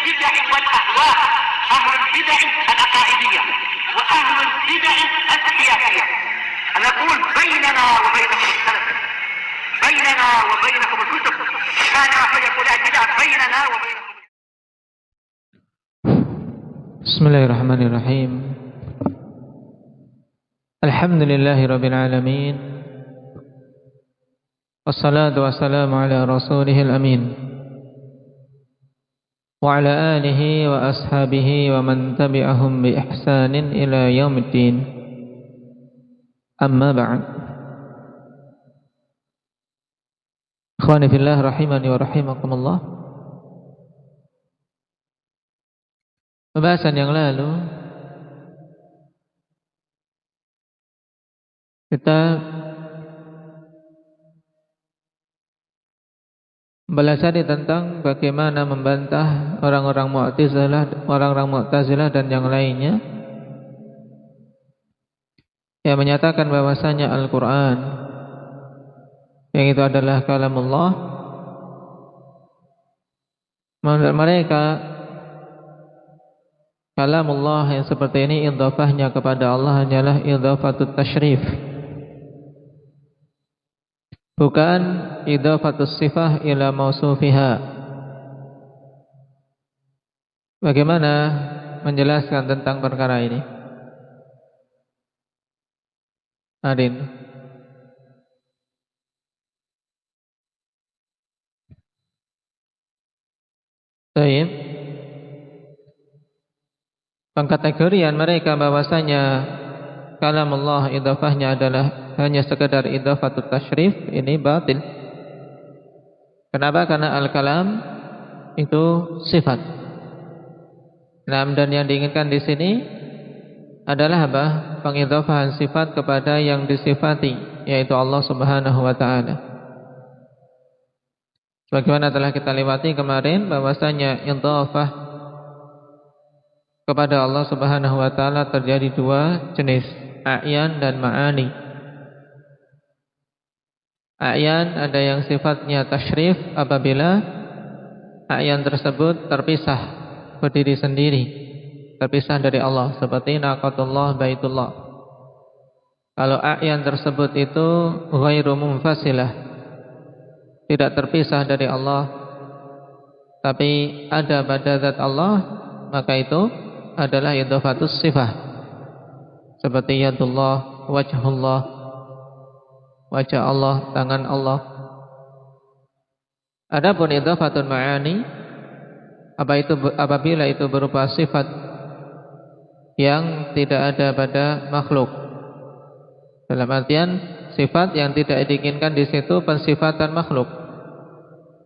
البدع والأهواء، أهل البدع العقائدية وأهل البدع السياسية. نقول بيننا وبينكم السلف، بيننا وبينكم الكتب، كان فيقول البدع بيننا وبينكم. Bismillahirrahmanirrahim. Alhamdulillahi rabbil alamin. Wassalatu wassalamu ala rasulihil amin wa ala alihi wa ashabihi wa man tabi'ahum bi ihsanin ila yaumiddin. Amma ba'd. Ikhwani fillah rahimani wa rahimakumullah. Pembahasan yang lalu kita belajar tentang bagaimana membantah orang-orang Mu'tazilah dan yang lainnya yang menyatakan bahwasanya Al-Quran yang itu adalah kalamullah. Menurut mereka kalamullah yang seperti ini idhafahnya kepada Allah hanyalah idhafatut tasyrif, bukan idhafatus sifah ila mausufiha. Bagaimana menjelaskan tentang perkara ini? Adin. Baik. Pengkategorian mereka bahwasanya kalamullah idhafahnya adalah hanya sekedar idhafatut tasyrif, ini batil. Kenapa? Karena al-kalam itu sifat. Nah, dan yang diinginkan di sini adalah apa? Pengidhafahan sifat kepada yang disifati, yaitu Allah Subhanahu wa taala. Sebagaimana telah kita lewati kemarin bahwasanya idhafah kepada Allah Subhanahu wa taala terjadi dua jenis, a'yan dan ma'ani. A'yan ada yang sifatnya tasyrif apabila a'yan tersebut terpisah, berdiri sendiri, terpisah dari Allah, seperti naqatullah baitullah. Kalau a'yan tersebut itu ghairu munfasilah, tidak terpisah dari Allah, tapi ada pada zat Allah, maka itu adalah idhafatus sifah, seperti yadullah, wajhullah, wajah Allah, tangan Allah. Adapun idhafatun ma'ani apabila itu berupa sifat yang tidak ada pada makhluk, dalam artian sifat yang tidak diinginkan di situ pensifatan makhluk,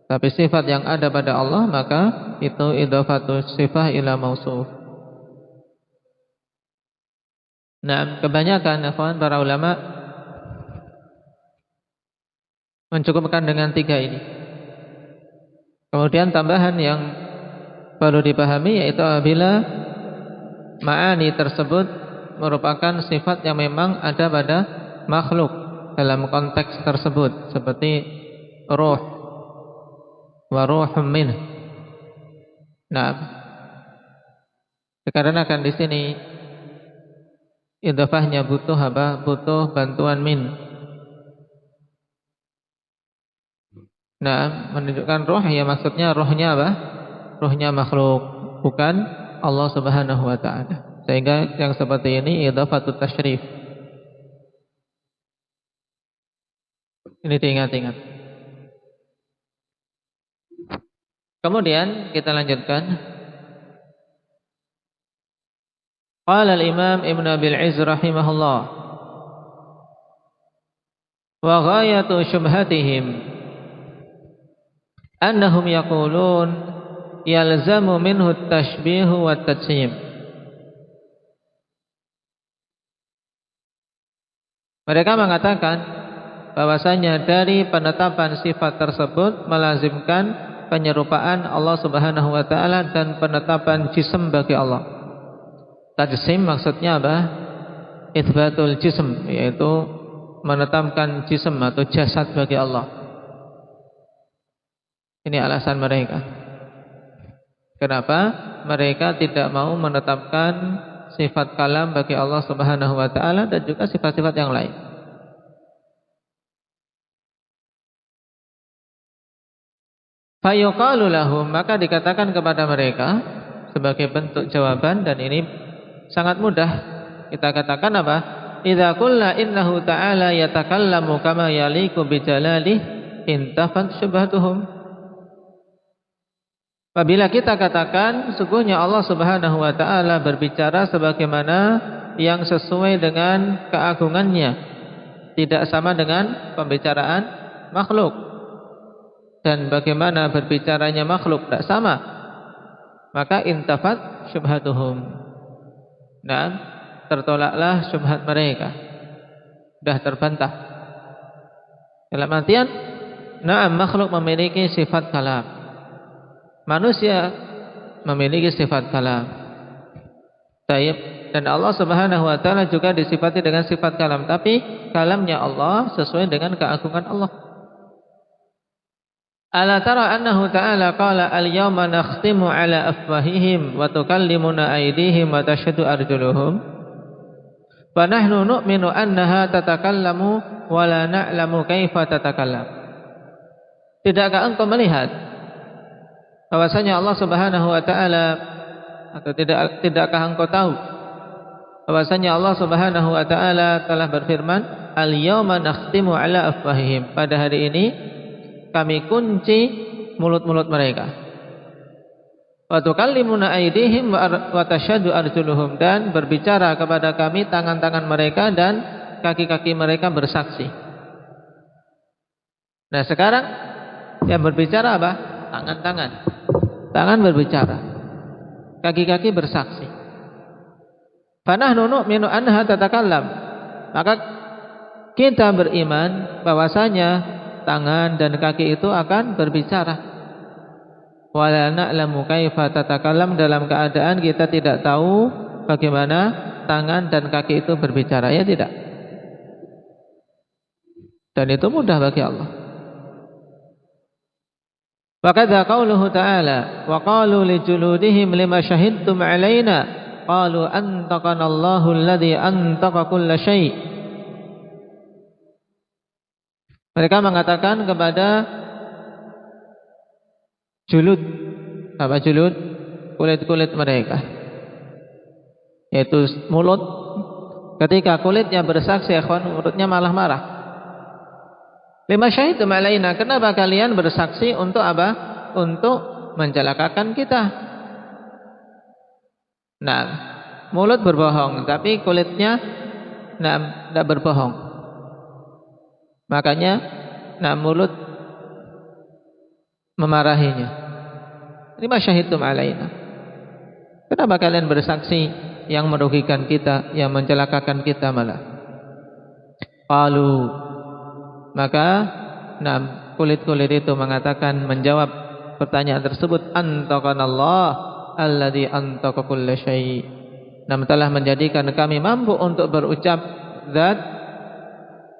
tapi sifat yang ada pada Allah, maka itu idhafatus sifah ila mausuf. Nah, kebanyakan para ulama mencukupkan dengan tiga ini. Kemudian tambahan yang perlu dipahami yaitu apabila ma'ani tersebut merupakan sifat yang memang ada pada makhluk dalam konteks tersebut, seperti ruh wa ruhum min. Nah, dikarenakan di sini idhafahnya butuh apa? Butuh bantuan min. Nah, menunjukkan roh ya maksudnya rohnya apa? Rohnya makhluk, bukan Allah Subhanahu wa taala. Sehingga yang seperti ini idhafatut tasyrif. Ini diingat-ingat. Kemudian kita lanjutkan. Qala al-Imam Ibn Abil Izz rahimahullah, wa ghayatu syubhatihim annahum yaqulun yalzamu minhu at-tashbih wa at-tajsim. Mereka mengatakan bahwasanya dari penetapan sifat tersebut melazimkan penyerupaan Allah Subhanahu wa taala dan penetapan jism bagi Allah. Tajsim maksudnya apa? Itsbatul jism, yaitu menetapkan jism atau jasad bagi Allah. Ini alasan mereka. Kenapa? Mereka tidak mau menetapkan sifat kalam bagi Allah Subhanahu wa taala dan juga sifat-sifat yang lain. Fayuqalu lahum, maka dikatakan kepada mereka sebagai bentuk jawaban, dan ini sangat mudah kita katakan apa? Idza qulna innahu ta'ala yatakallamu kama yaliqu bi jalalihi intafat syubhatuhum. Apabila kita katakan sungguhnya Allah Subhanahu wa taala berbicara sebagaimana yang sesuai dengan keagungannya, tidak sama dengan pembicaraan makhluk. Dan bagaimana berbicaranya makhluk tidak sama, maka intafat syubhatuhum. Dan tertolaklah syubhat mereka, sudah terbantah. Dalam artian, na'am, makhluk memiliki sifat kalam, manusia memiliki sifat kalam. Taib. Dan Allah Subhanahu wa taala juga disifati dengan sifat kalam, tapi kalamnya Allah sesuai dengan keagungan Allah. Ala tara annahu ta'ala qala al-yawma nakhtimu ala afwahihim wa tukallimuna aydihim wa tashhadu arjuluhum wa nahnu nu'minu annaha tatakallamu wa la na'lamu kaifa tatakallam. Tidakkah engkau melihat bahwasanya Allah Subhanahu wa taala, atau tidakkah engkau tahu bahwasanya Allah Subhanahu wa taala telah berfirman, al-yawma nakhtimu ala afwahihim, pada hari ini kami kunci mulut-mulut mereka. Wa tukallimuna aydihim wa tashhadu arjuluhum, dan berbicara kepada kami tangan-tangan mereka dan kaki-kaki mereka bersaksi. Nah, sekarang yang berbicara apa? Tangan-tangan. Tangan berbicara, kaki-kaki bersaksi. Fa nahnu nu'minu annaha tatakallam, maka kita beriman bahwasanya tangan dan kaki itu akan berbicara. Wala na'lamu kaifa tatakallam, dalam keadaan kita tidak tahu bagaimana tangan dan kaki itu berbicara, ya tidak. Dan itu mudah bagi Allah. Wa kadza qauluhu ta'ala wa qalu li juludihim lima shahidtum 'alaina qalu antaqana Allahu alladhi antaqa kulla syai'. Mereka mengatakan kepada julud, apa julud? Kulit-kulit mereka, yaitu mulut. Ketika kulitnya bersaksi, mulutnya malah marah. Lima syahidtum alaina, kenapa kalian bersaksi untuk apa? Untuk mencelakakan kita. Nah, mulut berbohong, tapi kulitnya tidak berbohong. Makanya mulut memarahinya. Lima syahidtum alaina, kenapa kalian bersaksi yang merugikan kita, yang mencelakakan kita malah. Qalu, maka kulit-kulit itu mengatakan, menjawab pertanyaan tersebut, antaqanallah alladzi antaqa kulla syai'. Telah menjadikan kami mampu untuk berucap zat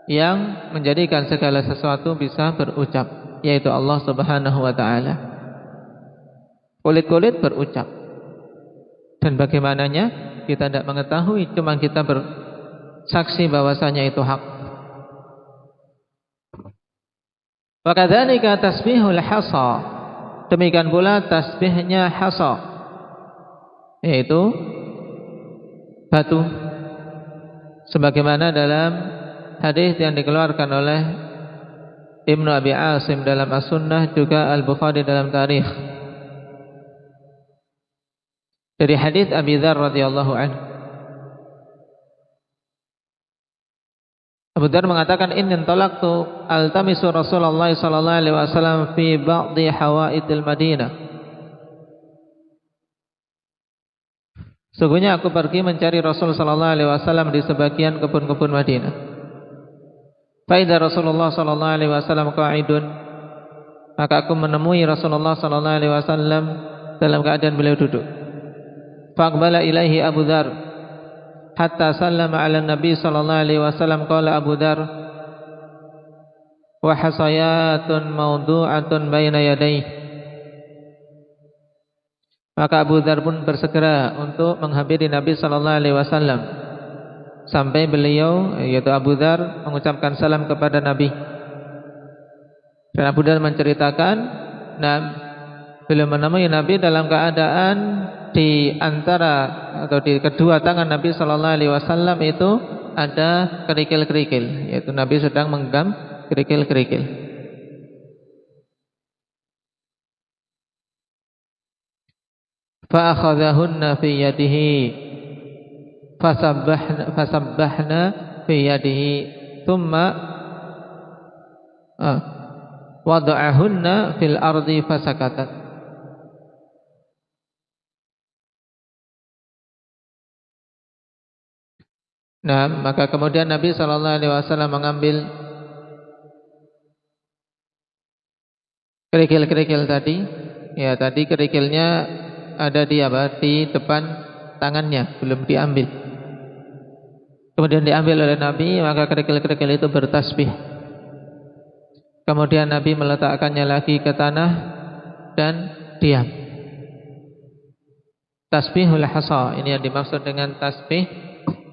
yang menjadikan segala sesuatu bisa berucap, yaitu Allah Subhanahu wa taala. Kulit-kulit berucap. Dan bagaimananya kita tidak mengetahui, cuma kita bersaksi bahwasanya itu hak. Wa kadzalika tasbihul hasa, demikian pula tasbihnya hasa, yaitu batu, sebagaimana dalam hadis yang dikeluarkan oleh Ibnu Abi Asim dalam As-Sunnah, juga Al-Bukhari dalam Tarikh, dari hadis Abi Dzar radhiyallahu anhu. Abu Dzar mengatakan, inni talaqtu altamisu Rasulullah sallallahu alaihi wasallam fi ba'dhi hawaitil Madinah. Sungguhnya aku pergi mencari Rasul sallallahu alaihi wasallam di sebagian kebun-kebun Madinah. Faida Rasulullah sallallahu alaihi wasallam qa'idun, maka aku menemui Rasulullah sallallahu alaihi wasallam dalam keadaan beliau duduk. Faqbala ilaihi Abu Dzar hatta sallama ala Nabi sallallahu alaihi wasallam. Qala Abu Dzar, wa hasayatun mawdu'atun baina yadayhi. Maka Abu Dzar pun bersegera untuk menghampiri Nabi sallallahu alaihi wasallam sampai beliau, yaitu Abu Dzar, mengucapkan salam kepada Nabi. Dan Abu Dzar menceritakan, nah, beliau menemui Nabi dalam keadaan di antara atau di kedua tangan Nabi sallallahu alaihi wasallam itu ada kerikil-kerikil, yaitu Nabi sedang menggenggam kerikil-kerikil. Fa akhadhahunna fi yadihi fasabbahna fi yadihi thumma wada'ahunna fil ardi fasakatat. Nah, maka kemudian Nabi sallallahu alaihi wasallam mengambil kerikil-kerikil tadi. Ya, tadi kerikilnya ada di depan tangannya, belum diambil. Kemudian diambil oleh Nabi, maka kerikil-kerikil itu bertasbih. Kemudian Nabi meletakkannya lagi ke tanah dan diam. Tasbihul hasa, ini yang dimaksud dengan tasbih.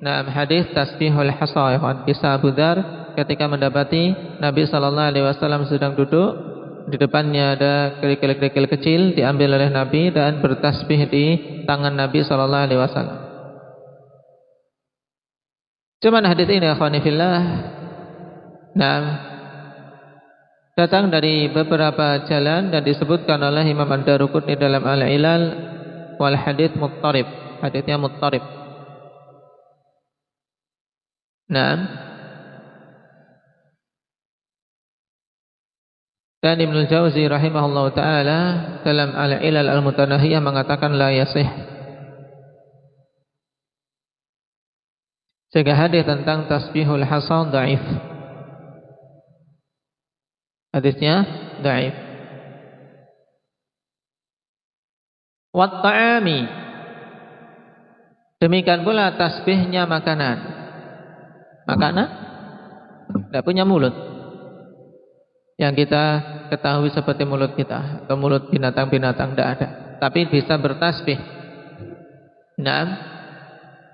Nah, hadis tasbihul hasa, kisah Abu Dzar ketika mendapati Nabi sallallahu alaihi wasallam sedang duduk, di depannya ada kerikil-kerikil kecil, diambil oleh Nabi dan bertasbih di tangan Nabi sallallahu alaihi wasallam. Cuman hadis ini akhwani fillah, nah, datang dari beberapa jalan dan disebutkan oleh Imam Ad-Daruqutni dalam Al-Ilal wal hadits muttarib, haditsnya muttarib. Nah, dan Ibnu Jauzi rahimahullah taala dalam Al-Ilal Al-Mutanahiyah mengatakan la yasih. Sehingga hadis tentang tasbihul hasan dhaif. Hadisnya dhaif. Wat ta'ami, demikian pula tasbihnya makanan. Makanan tidak punya mulut yang kita ketahui seperti mulut kita atau mulut binatang-binatang, tidak ada, tapi bisa bertasbih. Nah,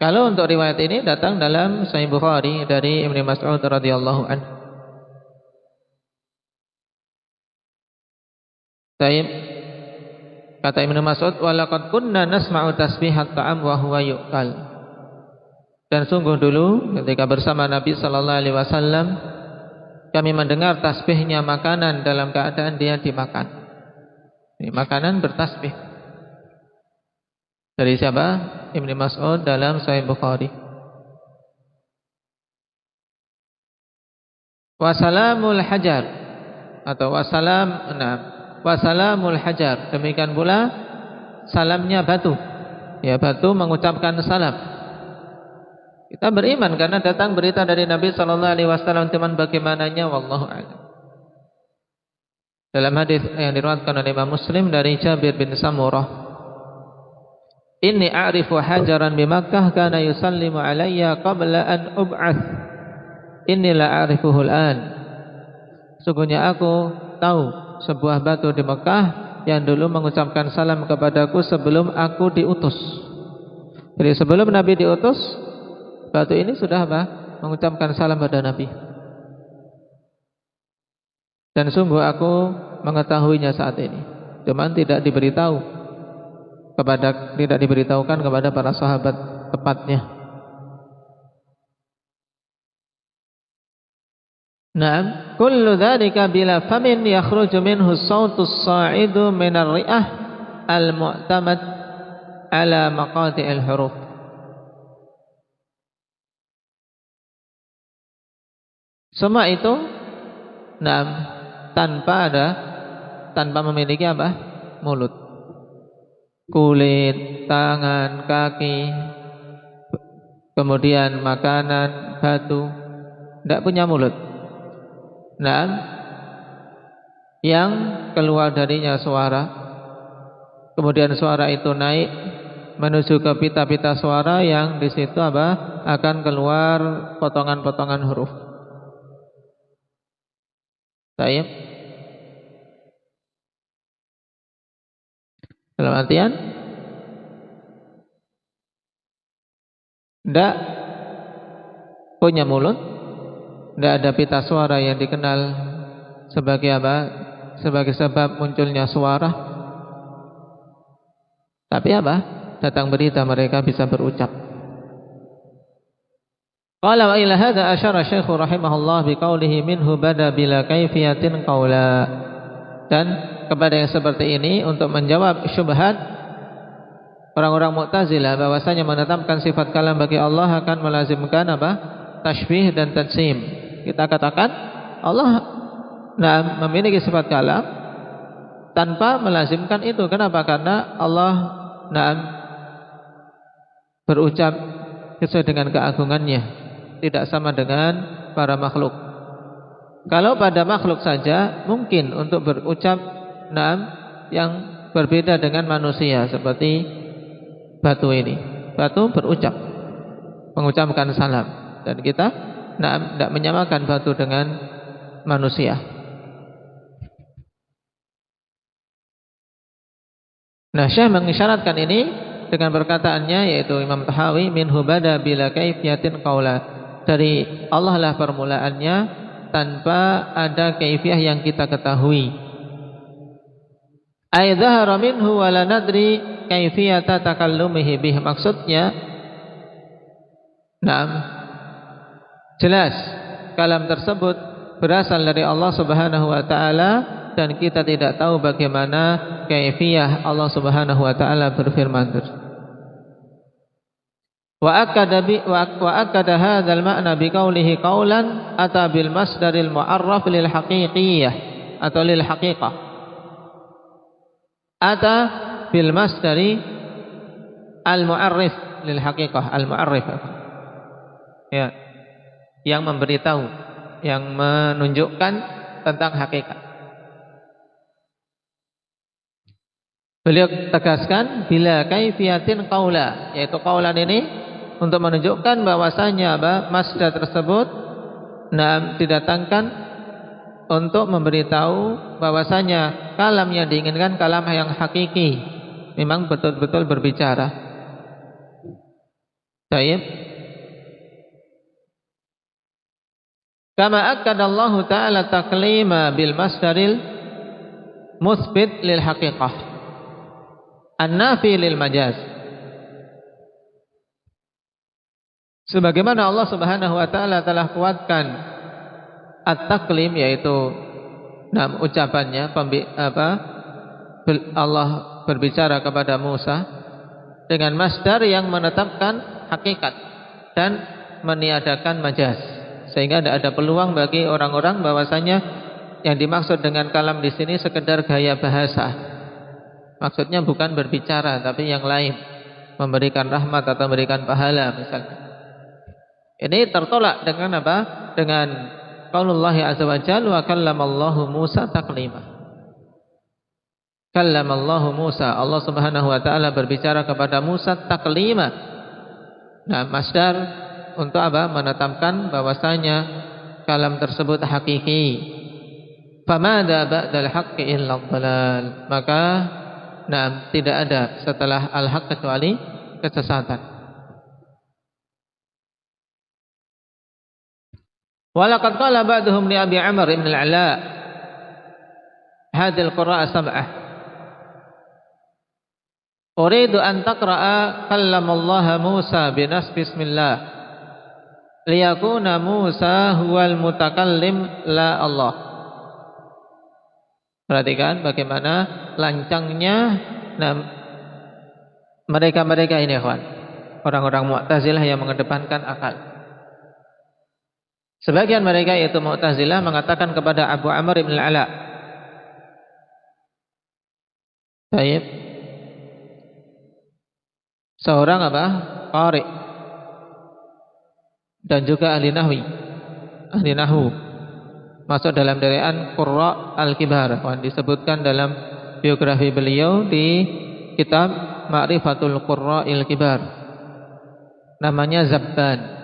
kalau untuk riwayat ini datang dalam Sahih Bukhari dari Ibnu Mas'ud radhiyallahu anhu. Taib, kata Ibnu Mas'ud, walaqad kunna nasma'u tasbihat ta'am wa huwa yu'kal. Dan sungguh dulu ketika bersama Nabi sallallahu alaihi wasallam kami mendengar tasbihnya makanan dalam keadaan dia dimakan. Ini makanan bertasbih. Dari siapa? Ibnu Mas'ud dalam Sahih Bukhari. Wasalamul hajar atau wasalamul hajar, demikian pula salamnya batu. Ya, batu mengucapkan salam. Kita beriman karena datang berita dari Nabi sallallahu alaihi wasallam, teman bagaimananya wallahu a'lam. Dalam hadis yang diriwayatkan oleh Imam Muslim dari Jabir bin Samurah, inni a'rifu hajaran bi Makkah kana yusallimu alayya qabla an ub'ats. Inni la a'rifuhu al-an. Sungguhnya aku tahu sebuah batu di Mekah yang dulu mengucapkan salam kepadaku sebelum aku diutus. Jadi sebelum Nabi diutus, batu ini sudah mengucapkan salam pada Nabi. Dan sungguh aku mengetahuinya saat ini. Cuman tidak diberitahukan kepada para sahabat tepatnya. Naam, kullu dzalika bila famin yakhruju minhu as-sautu as-sa'idu min ar-ri'ah al-mu'tamad ala maqati'il huruf. Semua itu tanpa memiliki mulut. Kulit, tangan, kaki, kemudian makanan, batu, tidak punya mulut. Yang keluar darinya suara, kemudian suara itu naik menuju ke pita-pita suara yang di situ akan keluar potongan-potongan huruf. Baik. Dalam artian tidak punya mulut, tidak ada pita suara yang dikenal sebagai apa? Sebagai sebab munculnya suara. Tapi apa? Datang berita mereka bisa berucap. Qala wa ila hadza asyara Syekh rahimahullah biqaulihi minhu bada bila kaifiyatin qaula. Dan kepada yang seperti ini untuk menjawab syubhat orang-orang Mu'tazilah bahwasanya menetapkan sifat kalam bagi Allah akan melazimkan apa? Tashbih dan tajsim. Kita katakan Allah memiliki sifat kalam tanpa melazimkan itu. Kenapa? Karena Allah berucap sesuai dengan keagungannya, tidak sama dengan para makhluk. Kalau pada makhluk saja mungkin untuk berucap yang berbeda dengan manusia, seperti batu ini. Batu berucap, mengucapkan salam, dan kita tidak menyamakan batu dengan manusia. Nah, Syekh mengisyaratkan ini dengan perkataannya, yaitu Imam Tahawi, minhu bada bila kaifiyatin qaula. Dari Allah lah permulaannya tanpa ada kaifiyah yang kita ketahui. Ay dhahara minhu wa la nadri kaifiyata takallumihi bih. Maksudnya jelas kalam tersebut berasal dari Allah Subhanahu wa taala dan kita tidak tahu bagaimana kaifiyah Allah Subhanahu wa taala berfirman tersebut. Wa akkada hadzal ma'na biqaulihi qaulan ata bil masdaril mu'arraf lil haqiqiyyah atau lil haqiqah. Ata bil masdari al mu'arrif lil haqiqah, al mu'arrif. Ya. Yang memberitahu, yang menunjukkan tentang hakikat. Beliau tegaskan bila kaifiyatin qaula, yaitu qaulan ini untuk menunjukkan bahwasanya masdar tersebut didatangkan untuk memberitahu bahwasanya kalam yang diinginkan kalam yang hakiki, memang betul-betul berbicara. Baik. Kama akkadallahu ta'ala taklima bil masdaril musbit lil haqiqah an-nafi lil majaz. Sebagaimana Allah Subhanahu wa taala telah kuatkan at-taklim, yaitu ucapannya Allah berbicara kepada Musa dengan masdar yang menetapkan hakikat dan meniadakan majaz, sehingga tidak ada peluang bagi orang-orang bahwasanya yang dimaksud dengan kalam di sini sekedar gaya bahasa. Maksudnya bukan berbicara, tapi yang lain, memberikan rahmat atau memberikan pahala misalnya. Ini tertolak dengan apa? Dengan qaulullah azza wa jalla wa kallamallahu Musa taklima. Kallamallahu Musa, Allah Subhanahu wa taala berbicara kepada Musa taklima. Nah, masdar untuk apa? Menetapkan bahwasanya kalam tersebut hakiki. Famada ba'dal haqqi illa dhalal. Maka tidak ada setelah al-haq kecuali kesesatan. Walaqad qala ba'duhum li Abi Amr ibn al-Ala hadhihi al-qira'a sab'ah. Uridu an taqra'a kallamallaha Musa binas bismillah liyakuna Musa huwal mutakallim la Allah. Perhatikan bagaimana lancangnya mereka-mereka ini, kawan, orang-orang Mu'tazilah yang mengedepankan akal. Sebagian mereka yaitu Mu'tazilah mengatakan kepada Abu Amr ibn al-Ala, baik, seorang qari dan juga ahli nahwu, masuk dalam deretan Qurra al-Kibar, disebutkan dalam biografi beliau di kitab Ma'rifatul Qurra al-Kibar. Namanya Zabban.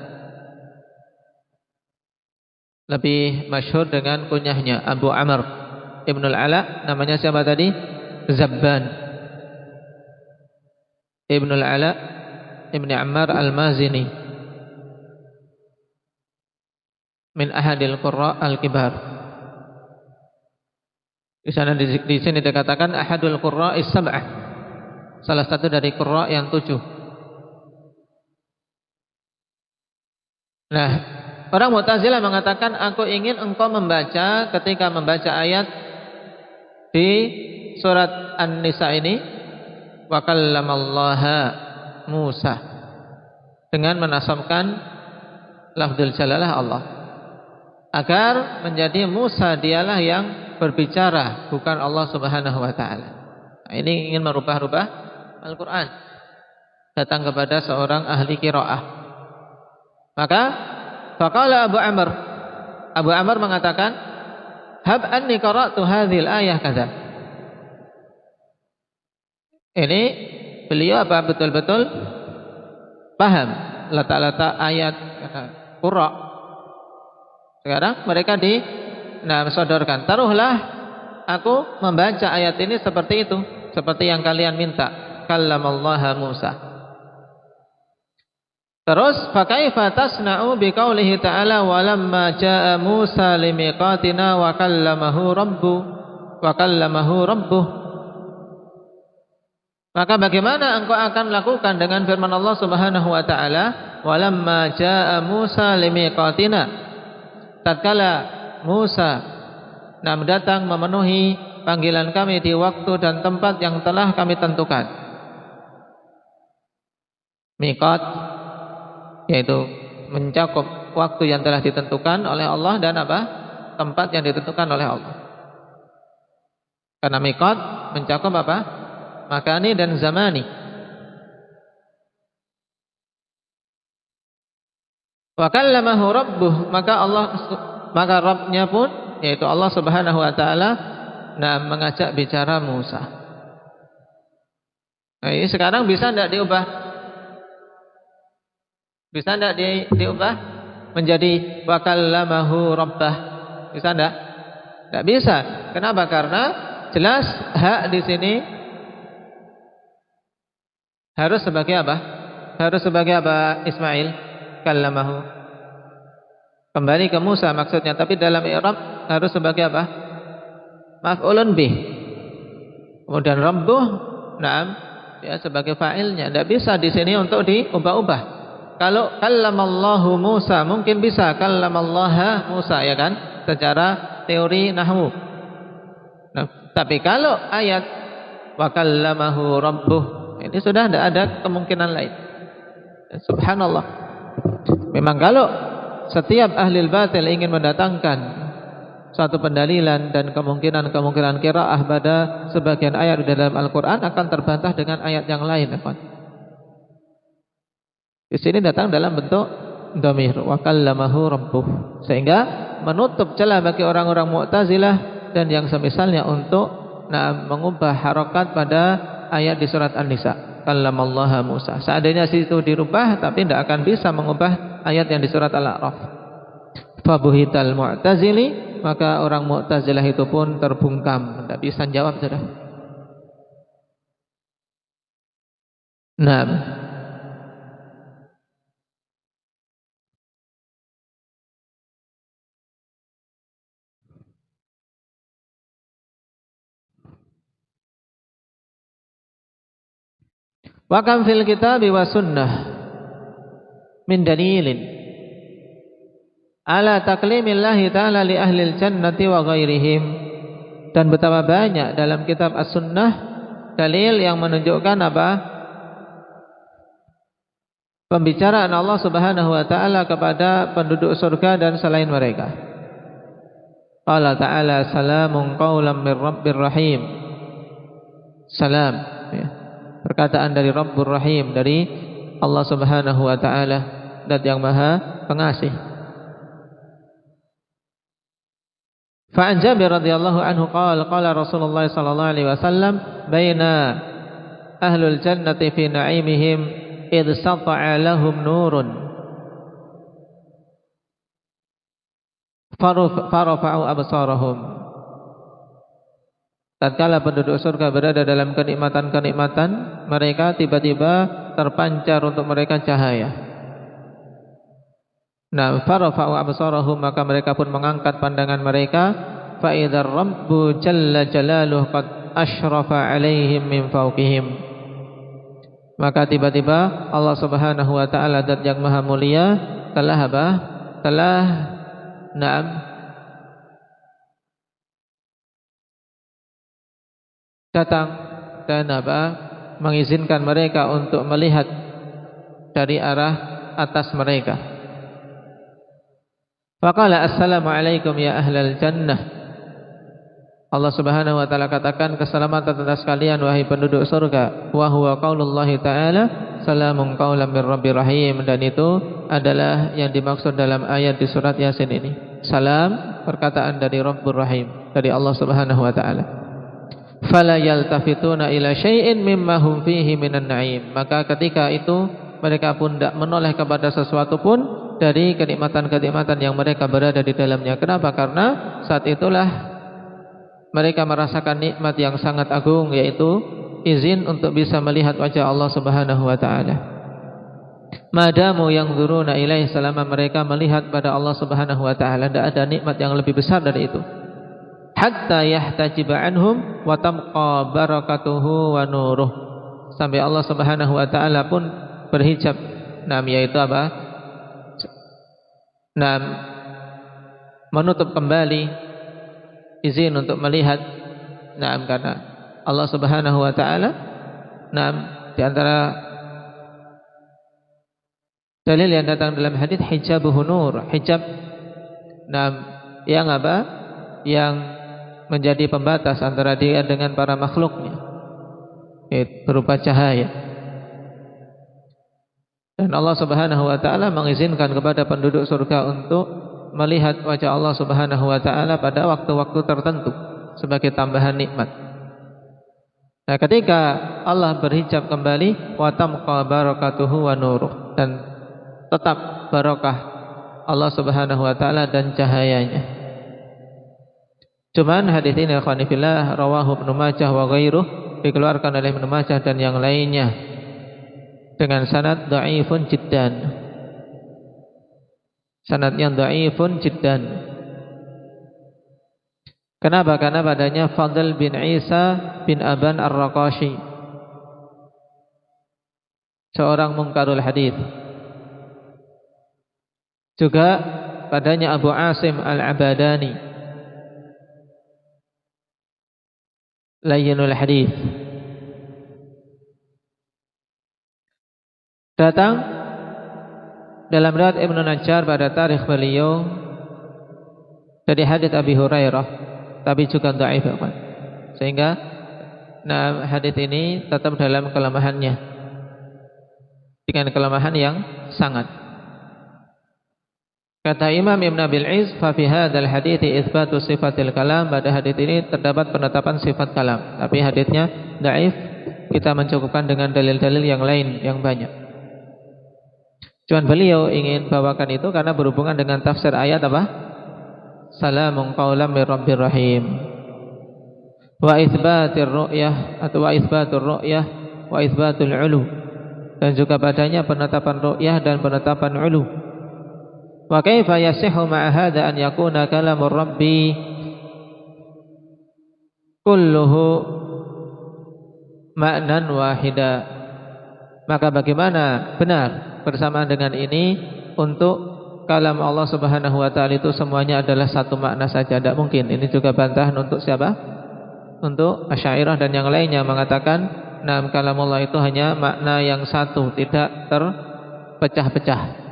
Lebih masyhur dengan kunyahnya Abu Amr ibn al-Ala. Namanya siapa tadi? Zabban ibn al-Ala ibn Ammar al-Mazini. min ahadil qurra al-kibar. Di sana di sini dikatakan ahadul qurra is-sab'ah. Salah satu dari qurra yang 7. Nah, orang Mu'tazilah mengatakan aku ingin engkau membaca ketika membaca ayat di surat An-Nisa ini wa kallamallaha Musa dengan menasabkan lafdzul jalalah Allah agar menjadi Musa dialah yang berbicara bukan Allah Subhanahu wa taala. Nah, ini ingin merubah-rubah Al-Qur'an. Datang kepada seorang ahli qiraah. Maka faqala Abu Amr mengatakan hab anni qara'tu hadhil ayah kadza. Ini beliau apa betul-betul paham letak-letak ayat qurra. Sekarang mereka sodorkan. Taruhlah aku membaca ayat ini seperti itu, seperti yang kalian minta. Kallamallaha Musa. Terus fakaifa tasna'u biqaulihi ta'ala walamma jaa Musa limiqatina wa kallamahu rabbuh. Maka bagaimana engkau akan lakukan dengan firman Allah Subhanahu wa taala walamma jaa Musa limiqatina, tatkala Musa datang memenuhi panggilan kami di waktu dan tempat yang telah kami tentukan. Miqat yaitu mencakup waktu yang telah ditentukan oleh Allah dan apa? Tempat yang ditentukan oleh Allah. Karena miqat mencakup apa? Makani dan zamani. Wa kallamahu rabbuh, maka Rabbnya pun yaitu Allah Subhanahu wa taala mengajak bicara Musa. Nah, ini sekarang bisa tidak diubah? Bisa tidak diubah menjadi wa kallamahu rabbah? Bisa tidak? Tidak bisa. Kenapa? Karena jelas hak di sini harus sebagai apa? Harus sebagai apa Ismail? Kallamahu. Kembali ke Musa maksudnya, tapi dalam i'rab harus sebagai apa? Maf'ulun bih. Kemudian rabbuh, ya sebagai fa'ilnya. Tidak bisa di sini untuk diubah-ubah. Kalau kallamallahu Musa mungkin bisa kallamallaha Musa, ya kan? Secara teori nahwu. Nah, tapi kalau ayat wa kallamahu rabbuh, ini sudah tidak ada kemungkinan lain. Subhanallah. Memang kalau setiap ahli batil ingin mendatangkan suatu pendalilan dan kemungkinan qiraah pada sebagian ayat di dalam Al-Quran akan terbantah dengan ayat yang lain. Di sini datang dalam bentuk dhamir wa kallamahu rabbuh, sehingga menutup celah bagi orang-orang Mu'tazilah dan yang semisalnya untuk mengubah harokat pada ayat di surat An-Nisa. Kallamallaha Musa. Seandainya situ dirubah, tapi tidak akan bisa mengubah ayat yang di surat Al-A'raf. Fabuhital Mu'tazili, maka orang Mu'tazilah itu pun terbungkam, tidak bisa jawab sudah. Nah, wa kam fil kitabi wa sunnah min dalilin ala taklimillahi ta'ala li ahlil jannati wa ghairihim. Dan betapa banyak dalam kitab As-Sunnah dalil yang menunjukkan apa? Pembicaraan Allah Subhanahu wa taala kepada penduduk surga dan selain mereka. Qala ta'ala salamun qaulan mir rabbir rahim. Salam, ya. Perkataan dari Rabbur Rahim, dari Allah Subhanahu wa taala, zat yang Maha Pengasih. Fa an Jabir radhiyallahu anhu qala Rasulullah sallallahu alaihi wasallam baina ahlul jannati fi na'imihim id sata'a lahum nurun farafa'u absarahum. Tatkala penduduk surga berada dalam kenikmatan-kenikmatan, mereka tiba-tiba terpancar untuk mereka cahaya. Nah, farafa'u absarahum, maka mereka pun mengangkat pandangan mereka. Fa idzar rabbu jalla jalaluhu qad asyrafa 'alaihim min fawqihim. Maka tiba-tiba Allah Subhanahu wa taala, zat yang maha mulia, telah apa? Telah datang dan mengizinkan mereka untuk melihat dari arah atas mereka. Faqala assalamu alaikum ya ahlal jannah. Allah Subhanahu wa taala katakan, keselamatan atas kalian wahai penduduk surga. Wa huwa qaulullahi ta'ala, salamun qaulan mir rabbir rahim. Dan itu adalah yang dimaksud dalam ayat di surat Yasin ini. Salam, perkataan dari Rabbur Rahim, dari Allah Subhanahu wa taala. Fala yaltafituna ila syai'in mimma hum fihi minan na'im. Maka ketika itu mereka pun tidak menoleh kepada sesuatu pun dari kenikmatan-kenikmatan yang mereka berada di dalamnya. Kenapa? Karena saat itulah mereka merasakan nikmat yang sangat agung, yaitu izin untuk bisa melihat wajah Allah Subhanahu wa taala. Madamu yanzuruna ilaihi, selama mereka melihat pada Allah Subhanahu wa taala, tidak ada nikmat yang lebih besar dari itu. Hatta yahtajiba anhum wa tamqa barakatuhu wa nuruh, sampai Allah Subhanahu wa taala pun berhijab. Yaitu apa? Menutup kembali izin untuk melihat. Karena Allah Subhanahu wa taala di antara dalil yang datang dalam hadis, hijabuhu nur, hijab yang apa? Yang menjadi pembatas antara dia dengan para makhluknya, berupa cahaya. Dan Allah Subhanahu wa taala mengizinkan kepada penduduk surga untuk melihat wajah Allah Subhanahu wa taala pada waktu-waktu tertentu sebagai tambahan nikmat. Nah, ketika Allah berhijab kembali, wa tamqa barakatuhu wa nuruh, dan tetap barokah Allah Subhanahu wa taala dan cahayanya. Cuman hadis ini akhwani fillah rawahu Ibnu Majah wa ghairuh, dikeluarkan oleh Ibnu Majah dan yang lainnya dengan sanad dhaifun jiddan. Sanadnya dhaifun jiddan. Kenapa? Karena padanya Fadl bin Isa bin Aban Ar-Raqashi, seorang mungkarul hadis. Juga padanya Abu Asim Al-Abadani, layyinul hadis. Datang dalam riwayat Ibnu Najjar pada tarikh beliau dari hadis Abi Hurairah, tapi juga dhaif, sehingga hadis ini tetap dalam kelemahannya, dengan kelemahan yang sangat. Kata Imam Ibn Abil Iz, fa fi hadzal hadits itsbatu sifatil kalam, pada hadis ini terdapat penetapan sifat kalam, tapi hadisnya dhaif. Kita mencukupkan dengan dalil-dalil yang lain yang banyak. Cuman beliau ingin bawakan itu karena berhubungan dengan tafsir ayat apa? Salamun qaulan mir rabbir rahim. Wa itsbatir ru'yah, atau wa itsbatur ru'yah wa itsbatul ulu. Dan juga padanya penetapan ru'yah dan penetapan ulu. Wa kaifa yasihhu ma'a hadza an yakuna kalamur rabbi kulluhu ma'nan wahida. Maka bagaimana benar bersamaan dengan ini untuk kalam Allah Subhanahu wa taala itu semuanya adalah satu makna saja? Tidak mungkin. Ini juga bantahan untuk siapa? Untuk Asy'ariyah dan yang lainnya, mengatakan kalam Allah itu hanya makna yang satu, tidak terpecah-pecah.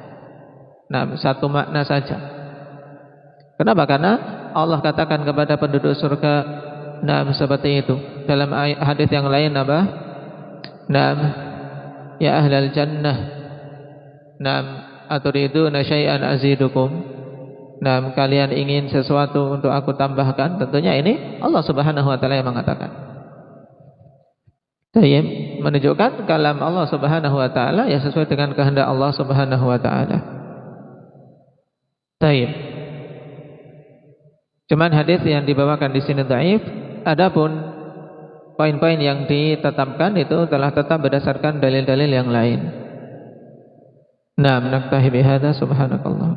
Satu makna saja. Kenapa? Karena Allah katakan kepada penduduk surga seperti itu. Dalam hadis yang lain apa? Ya ahlal jannah, aturiduna syai'an azidukum. Kalian ingin sesuatu untuk aku tambahkan? Tentunya ini Allah Subhanahu wa taala yang mengatakan. Tayyib, menunjukkan kalam Allah Subhanahu wa taala ya sesuai dengan kehendak Allah Subhanahu wa taala. Taib. Cuman hadis yang dibawakan di sini dhaif. Adapun poin-poin yang ditetapkan itu telah tetap berdasarkan dalil-dalil yang lain. Nah, naktahi bihadza subhanakallah.